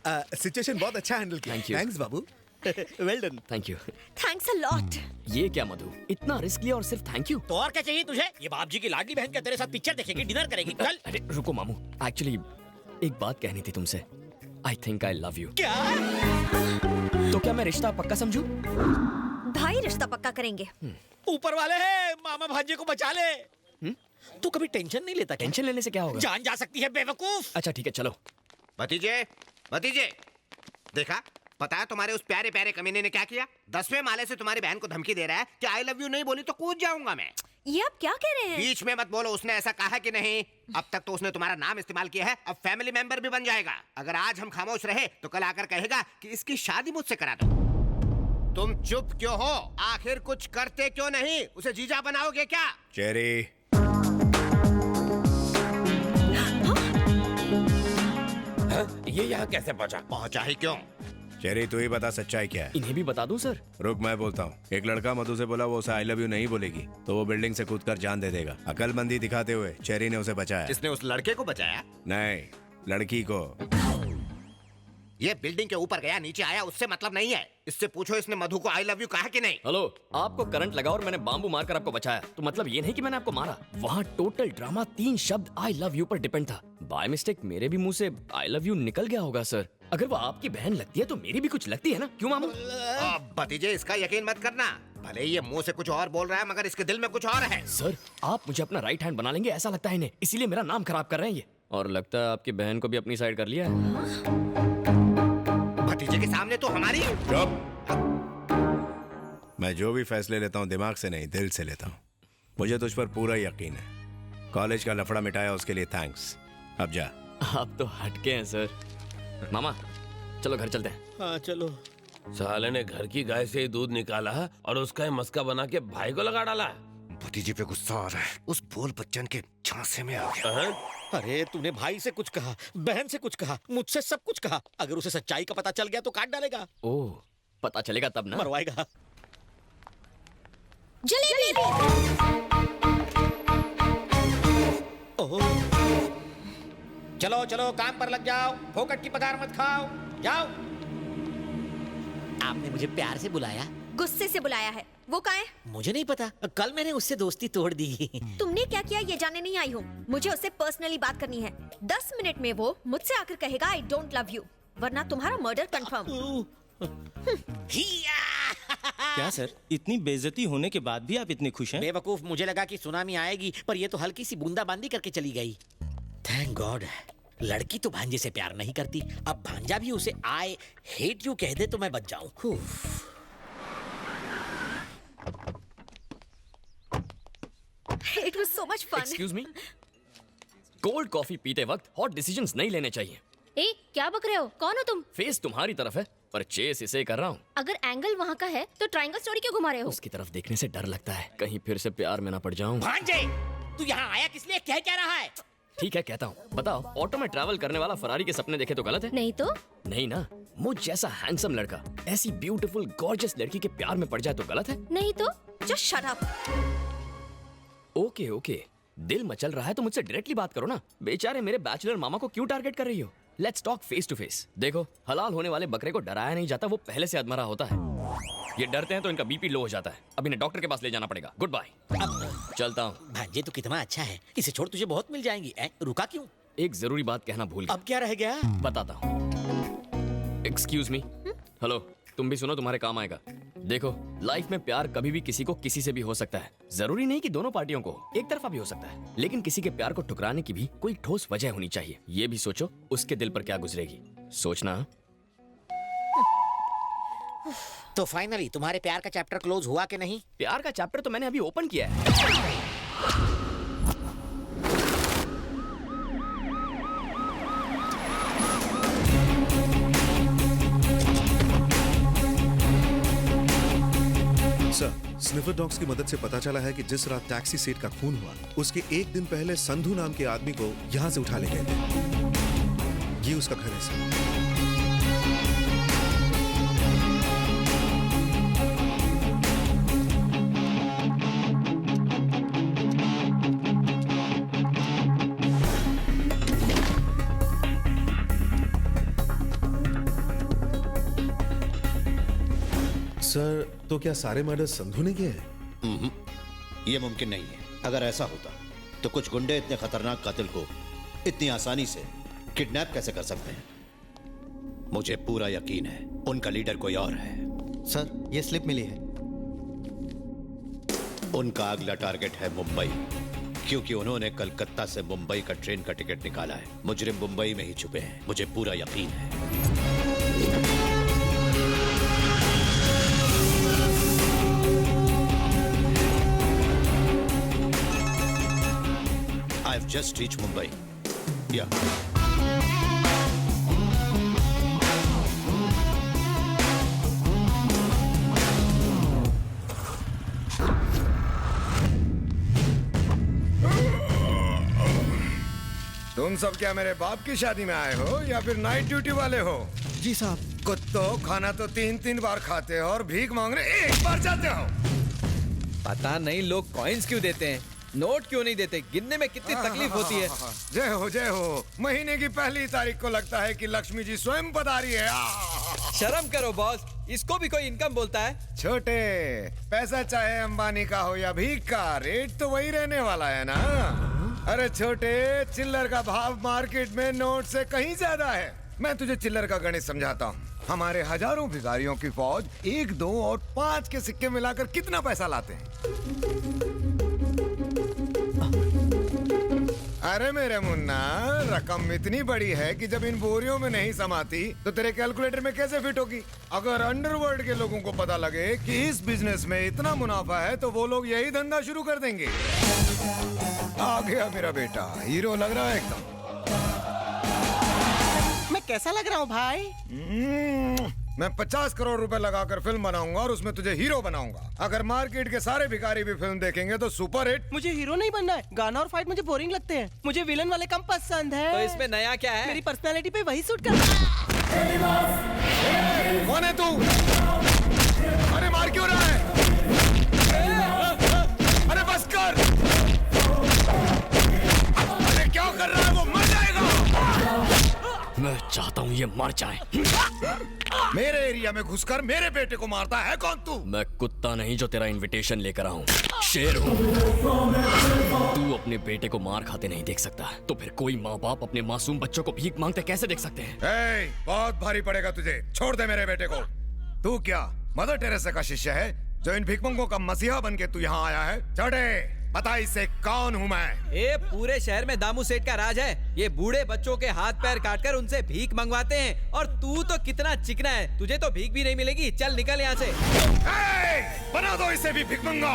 Situation बहुत अच्छा handle किया। Thank you. Thanks Babu. Well done. Thank you. Thanks a lot. ये क्या मधु, इतना रिस्क लिया और सिर्फ थैंक यू? तो और क्या चाहिए तुझे? ये बाप जी की लाडली बहन क्या तेरे साथ पिक्चर देखेगी, डिनर करेगी? चल। अरे रुको मामू, एक्चुअली एक बात कहनी थी तुमसे। I think I love you. क्या? तो क्या मैं रिश्ता पक्का समझूं? भाई रिश्ता पक्का करेंगे। ऊपर वाले हैं, मामा भांजे को बचा ले। तू कभी टेंशन नहीं लेता क्या? टेंशन लेने से क्या होगा? जान जा सकती है बेवकूफ। अच्छा ठीक है चलो। भतीजे, भतीजे, देखा? पता है तुम्हारे उस प्यारे प्यारे कमीने ने क्या किया? 10वें माले से तुम्हारी बहन को धमकी दे रहा है कि आई लव यू नहीं बोली तो कूद जाऊंगा मैं। ये आप क्या कह रहे हैं? बीच में मत बोलो, उसने ऐसा कहा कि नहीं? अब तक तो उसने तुम्हारा नाम इस्तेमाल किया है, अब फैमिली मेंबर भी बन जाएगा। अगर आज हम खामोश रहे तो कल आकर कहेगा कि इसकी शादी मुझसे करा दो। तुम चुप क्यों हो? आखिर कुछ करते क्यों नहीं? उसे जीजा बनाओगे क्या? चेरी, ये यहाँ कैसे पहुँचा? पहुंचा ही क्यों? चेरी तू ही बता सच्चाई क्या है? इन्हें भी बता दूं सर? रुक मैं बोलता हूँ। एक लड़का मधु से बोला वो उसे आई लव यू नहीं बोलेगी तो वो बिल्डिंग से कूदकर जान दे देगा। अकलमंदी दिखाते हुए चेरी ने उसे बचाया। जिसने उस लड़के को बचाया? नहीं, लड़की को। ये बिल्डिंग के ऊपर गया नीचे आया उससे मतलब नहीं है। इससे पूछो इसने मधु को आई लव यू कहा कि नहीं? हेलो, आपको करंट लगा और मैंने बाम्बू मारकर आपको बचाया, तो मतलब ये नहीं कि मैंने आपको मारा। वहाँ टोटल ड्रामा 3 शब्द आई लव यू पर डिपेंड था। बाय मिस्टेक मेरे भी मुंह से आई लव यू निकल गया होगा सर। अगर वो आपकी बहन लगती है तो मेरी भी कुछ लगती है ना, क्यों मामू? भतीजे इसका यकीन मत करना। भले ही ये मुंह से कुछ और बोल रहा है मगर इसके दिल में कुछ और है। सर आप मुझे अपना राइट हैंड बना लेंगे ऐसा लगता है इन्हें, इसीलिए मेरा नाम खराब कर रहे हैं ये। और लगता है आपकी बहन को भी अपनी साइड कर लिया है। भतीजे के सामने तो हमारी। मैं जो भी फैसले लेता हूँ दिमाग से नहीं दिल से लेता हूँ। मुझे तुझ पर पूरा यकीन है। कॉलेज का लफड़ा मिटाया उसके लिए थैंक्स। अब जा। आप तो हटके हैं सर। मामा चलो घर चलते हैं। हाँ चलो। साले ने घर की गाय से ही दूध निकाला और उसका ही मस्का बना के भाई को लगा डाला। भतीजे पे गुस्सा आ रहा है। उस बोल बच्चन के झांसे में आ गया। अरे तूने भाई से कुछ कहा, बहन से कुछ कहा, मुझसे सब कुछ कहा। अगर उसे सच्चाई का पता चल गया तो काट डालेगा। ओह पता चलेगा तब ना। मरवाएगा। जलेबी। ओह। चलो चलो काम पर लग जाओ, फोकट की पगार मत खाओ। जाओ। आपने मुझे प्यार से बुलाया? गुस्से से बुलाया है। वो कहाँ है? मुझे नहीं पता, कल मैंने उससे दोस्ती तोड़ दी। तुमने क्या किया ये जानने नहीं आई हूँ। मुझे उससे पर्सनली बात करनी है। 10 मिनट में वो मुझसे आकर कहेगा आई डोंट लव यू, वरना तुम्हारा मर्डर कंफर्म। क्या सर, इतनी बेइज्जती होने के बाद भी आप इतने खुश हैं? बेवकूफ, मुझे लगा कि सुनामी आएगी पर ये तो हल्की सी बूंदाबांदी करके चली गई। Thank God. लड़की तो भांजे से प्यार नहीं करती, अब भांजा भी उसे आई हेट यू कह दे तो मैं बच जाऊं। It was so much fun. Excuse me, cold coffee पीते वक्त हॉट डिसीजंस नहीं लेने चाहिए। ए, क्या बक रहे हो? कौन हो तुम? फेस तुम्हारी तरफ है पर चेस इसे कर रहा हूँ। अगर एंगल वहाँ का है तो ट्रायंगल स्टोरी क्यों घुमा रहे हो? उसकी तरफ देखने से डर लगता है, कहीं फिर से प्यार में ना पड़ जाऊं। भांजे, तू यहाँ आया किस लिए? कह क्या रहा है? ठीक है कहता हूँ, बताओ ऑटो में ट्रैवल करने वाला फरारी के सपने देखे तो गलत है? नहीं तो? नहीं ना, मुझ जैसा हैंडसम लड़का ऐसी ब्यूटीफुल गॉर्जियस लड़की के प्यार में पड़ जाए तो गलत है? नहीं तो? Just shut up. Okay okay, दिल मचल रहा है तो मुझसे डायरेक्टली बात करो ना। बेचारे मेरे बैचलर मामा को क्यों टारगेट कर रही हो? Let's talk face to face. देखो, हलाल होने वाले बकरे को डराया नहीं जाता, वो पहले से अधमरा होता है। ये डरते हैं तो इनका बीपी लो हो जाता है। अब इन्हें डॉक्टर के पास ले जाना पड़ेगा। गुड बाय, चलता हूँ। भांजे तो कितना अच्छा है, इसे छोड़ तुझे बहुत मिल जाएंगी। रुका क्यों? एक जरूरी बात कहना भूल गया। अब क्या रह गया? बताता हूँ। एक्सक्यूज मी, हेलो, तुम भी सुनो, तुम्हारे काम आएगा। देखो, लाइफ में प्यार कभी भी किसी को किसी से भी हो सकता है। जरूरी नहीं कि दोनों पार्टियों को, एक तरफा भी हो सकता है। लेकिन किसी के प्यार को ठुकराने की भी कोई ठोस वजह होनी चाहिए। ये भी सोचो उसके दिल पर क्या गुजरेगी। सोचना। तो फाइनली तुम्हारे प्यार का चैप्टर क्लोज हुआ कि नहीं? प्यार का चैप्टर तो मैंने अभी ओपन किया है। सर, स्निफर डॉग्स की मदद से पता चला है कि जिस रात टैक्सी सेठ का खून हुआ उसके एक दिन पहले संधू नाम के आदमी को यहाँ से उठा ले गए थे। ये उसका घर है सर। सर, तो क्या सारे मर्डर संधू ने किए हैं? ये मुमकिन नहीं है। अगर ऐसा होता तो कुछ गुंडे इतने खतरनाक कातिल को इतनी आसानी से किडनैप कैसे कर सकते हैं? मुझे पूरा यकीन है उनका लीडर कोई और है। सर, ये स्लिप मिली है। उनका अगला टारगेट है मुंबई, क्योंकि उन्होंने कलकत्ता से मुंबई का ट्रेन का टिकट निकाला है। मुजरिम मुंबई में ही छुपे हैं, मुझे पूरा यकीन है। I've just reached Mumbai. Yeah. तुम सब क्या मेरे बाप की शादी में आए हो या फिर नाइट ड्यूटी वाले हो? जी साहब। कुत्तो, खाना तो 3-3 बार खाते हो और भीख मांगने एक बार जाते हो। पता नहीं लोग कॉइन्स क्यों देते हैं, नोट क्यों नहीं देते? गिनने में कितनी तकलीफ होती है। जय हो जय हो। महीने की पहली तारीख को लगता है कि लक्ष्मी जी स्वयं पधारी है। शर्म करो बॉस, इसको भी कोई इनकम बोलता है? छोटे, पैसा चाहे अंबानी का हो या भीख का, रेट तो वही रहने वाला है ना। अरे छोटे, चिल्लर का भाव मार्केट में नोट से कहीं ज्यादा है। मैं तुझे चिल्लर का गणित समझाता हूँ। हमारे हजारों भिखारियों की फौज 1, 2 और 5 के सिक्के मिलाकर कितना पैसा लाते हैं? अरे मेरे मुन्ना, रकम इतनी बड़ी है कि जब इन बोरियों में नहीं समाती तो तेरे कैलकुलेटर में कैसे फिट होगी? अगर अंडरवर्ल्ड के लोगों को पता लगे कि इस बिजनेस में इतना मुनाफा है तो वो लोग यही धंधा शुरू कर देंगे। आ गया मेरा बेटा, हीरो लग रहा है एकदम। मैं कैसा लग रहा हूँ भाई? मैं 50 करोड़ रुपए लगाकर फिल्म बनाऊंगा और उसमें तुझे हीरो बनाऊंगा। अगर मार्केट के सारे भिखारी भी फिल्म देखेंगे तो सुपर हिट। मुझे हीरो नहीं बनना है, गाना और फाइट मुझे बोरिंग लगते हैं। मुझे विलन वाले कम पसंद है। तो इसमें नया क्या है? मेरी पर्सनालिटी पे वही सूट करता है। कौन है तू? अरे मार क्यों रहा है? अरे बस कर। अरे क्या कर रहा है? वो मर जाएगा। मैं चाहता हूँ ये मर जाए। मेरे एरिया में घुसकर मेरे बेटे को मारता है कौन तू? मैं कुत्ता नहीं जो तेरा इनविटेशन लेकर आऊं, शेर हूँ। तू अपने बेटे को मार खाते नहीं देख सकता, तो फिर कोई माँ बाप अपने मासूम बच्चों को भीख मांगते कैसे देख सकते हैं? बहुत भारी पड़ेगा तुझे। छोड़ दे मेरे बेटे को। तू क्या मदर टेरेसा का शिष्य है जो इन भिखमंगों का मसीहा बन के तू यहाँ आया है? चढ़े, पता इसे कौन हूँ मैं? ये पूरे शहर में दामू सेठ का राज है। ये बूढ़े बच्चों के हाथ पैर काटकर उनसे भीख मंगवाते हैं। और तू तो कितना चिकना है, तुझे तो भीख भी नहीं मिलेगी। चल निकल यहाँ से। बना दो इसे भी भिखमंगा।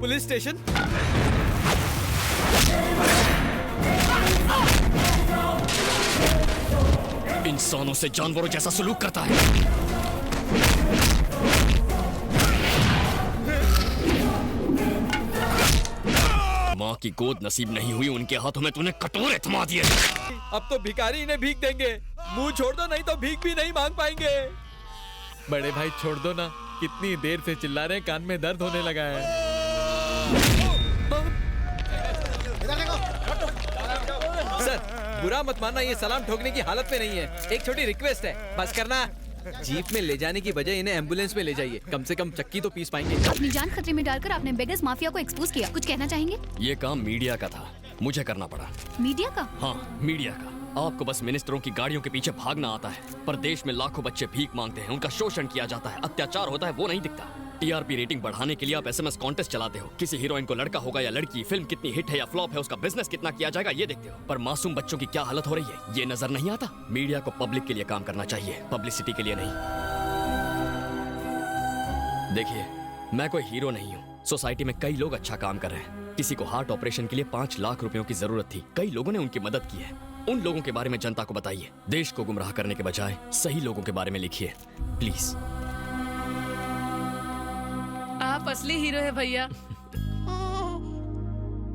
Police station. इंसानों से जानवरों जैसा सलूक करता है। माँ की गोद नसीब नहीं हुई, उनके हाथों में तूने कटोरे थमा दिए। अब तो भिखारी इन्हें भीख देंगे। मुंह छोड़ दो, नहीं तो भीख भी नहीं मांग पाएंगे। बड़े भाई छोड़ दो ना, कितनी देर से चिल्ला रहे, कान में दर्द होने लगा है। सर बुरा मत मानना, ये सलाम ठोकने की हालत में नहीं है। एक छोटी रिक्वेस्ट है, बस करना। जीप में ले जाने की बजाय इन्हें एम्बुलेंस में ले जाइए, कम से कम चक्की तो पीस पाएंगे। अपनी जान खतरे में डालकर आपने बेगर्स माफिया को एक्सपोज किया, कुछ कहना चाहेंगे? ये काम मीडिया का था, मुझे करना पड़ा। मीडिया का? हाँ, मीडिया का। आपको बस मिनिस्टरों की गाड़ियों के पीछे भागना आता है, पर देश में लाखों बच्चे भीख मांगते हैं, उनका शोषण किया जाता है, अत्याचार होता है, वो नहीं दिखता। टीआरपी रेटिंग बढ़ाने के लिए आप एसएमएस कॉन्टेस्ट चलाते हो, किसी हीरोइन को लड़का होगा या लड़की, फिल्म कितनी हिट है या फ्लॉप है, उसका बिजनेस कितना किया जाएगा ये देखते हो, पर मासूम बच्चों की क्या हालत हो रही है ये नजर नहीं आता। मीडिया को पब्लिक के लिए काम करना चाहिए, पब्लिसिटी के लिए नहीं। देखिए, मैं कोई हीरो नहीं हूँ, सोसाइटी में कई लोग अच्छा काम कर रहे हैं। किसी को हार्ट ऑपरेशन के लिए 5 लाख रुपयों की जरूरत थी, कई लोगों ने उनकी मदद की है। उन लोगों के बारे में जनता को बताइए, देश को गुमराह करने के बजाय सही लोगों के बारे में लिखिए प्लीज। आप असली हीरो है भैया।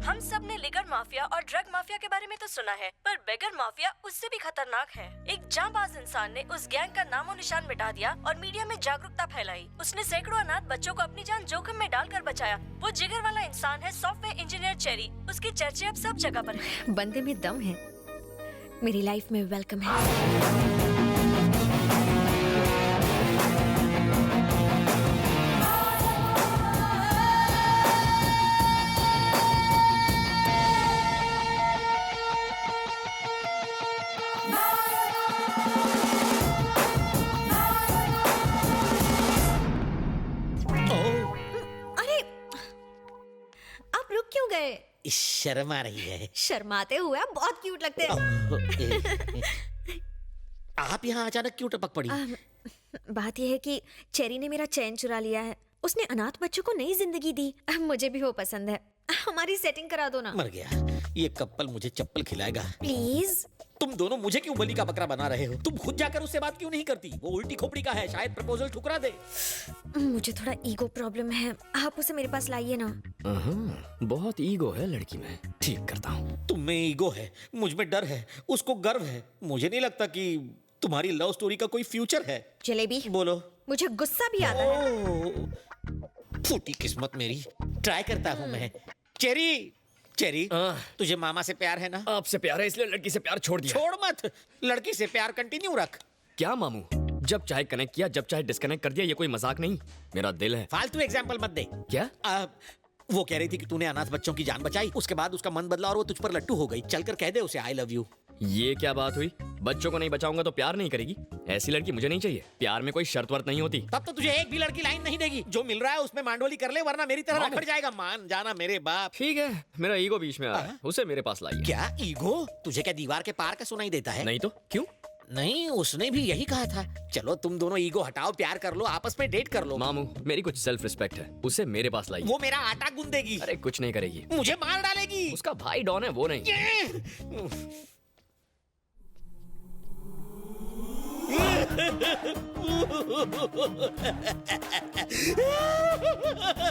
हम सब ने लिकर माफिया और ड्रग माफिया के बारे में तो सुना है, पर बेगर माफिया उससे भी खतरनाक है। एक जांबाज इंसान ने उस गैंग का नामो निशान मिटा दिया और मीडिया में जागरूकता फैलाई। उसने सैकड़ों अनाथ बच्चों को अपनी जान जोखिम में डालकर बचाया। वो जिगर वाला इंसान है सॉफ्टवेयर इंजीनियर चेरी। उसकी चर्चे अब सब जगह पर है। बंदे में दम है, मेरी लाइफ में वेलकम है। शर्म आ रही है। शर्माते हुए आप बहुत क्यूट लगते हैं। आप यहाँ अचानक क्यों टपक पड़ी? बात यह है कि चेरी ने मेरा चैन चुरा लिया है। उसने अनाथ बच्चों को नई जिंदगी दी। मुझे भी वो पसंद है। हमारी सेटिंग करा दो ना। मर गया, ये कपल मुझे चप्पल खिलाएगा। प्लीज। तुम दोनों मुझे क्यों बलि का बकरा बना रहे हो? तुम खुद जाकर उससे बात क्यों नहीं करती? वो उल्टी खोपड़ी का है, शायद प्रपोजल ठुकरा दे। मुझे थोड़ा ईगो प्रॉब्लम है, आप उसे मेरे पास लाइए ना। बहुत ईगो है लड़की में, ठीक करता हूँ। तुम में ईगो है, मुझ में डर है, उसको गर्व है। मुझे नहीं लगता कि तुम्हारी लव स्टोरी का कोई फ्यूचर है। जलेबी बोलो। मुझे गुस्सा भी आता है। फूटी किस्मत मेरी, ट्राई करता हूँ मैं। चेरी, चेरी, तुझे मामा से प्यार है ना? आपसे प्यार है इसलिए लड़की से प्यार छोड़ दिया। छोड़ मत, लड़की से प्यार कंटिन्यू रख। क्या मामू, जब चाहे कनेक्ट किया, जब चाहे डिस्कनेक्ट कर दिया, ये कोई मजाक नहीं। मेरा दिल है। फालतू एग्जाम्पल मत दे। क्या? वो कह रही थी कि तूने अनाथ बच्चों की जान बचाई, उसके बाद उसका मन बदला और वो तुझ पर लट्टू हो गई। चलकर कह दे उसे आई लव यू। ये क्या बात हुई? बच्चों को नहीं बचाऊंगा तो प्यार नहीं करेगी? ऐसी लड़की मुझे नहीं चाहिए। प्यार में कोई शर्त वर्त नहीं होती। तब तो तुझे एक भी लड़की लाइन नहीं देगी। जो मिल रहा है उसमें मांडोली कर ले, वरना मेरी तरह रखड़ जाएगा। मान जाना मेरे बाप। ठीक है, मेरा ईगो बीच में आ रहा है, उसे मेरे पास लाइए। क्या ईगो? तुझे क्या दीवार के पार का सुनाई देता है? नहीं तो क्यों? नहीं, उसने भी यही कहा था। चलो तुम दोनों ईगो हटाओ, प्यार कर लो, आपस में डेट कर लो। मामू, मेरी कुछ सेल्फ रिस्पेक्ट है, उसे मेरे पास लाइए। वो मेरा आटा गूंदेगी। अरे कुछ नहीं करेगी, मुझे मार डालेगी। उसका भाई डॉन है, वो नहीं।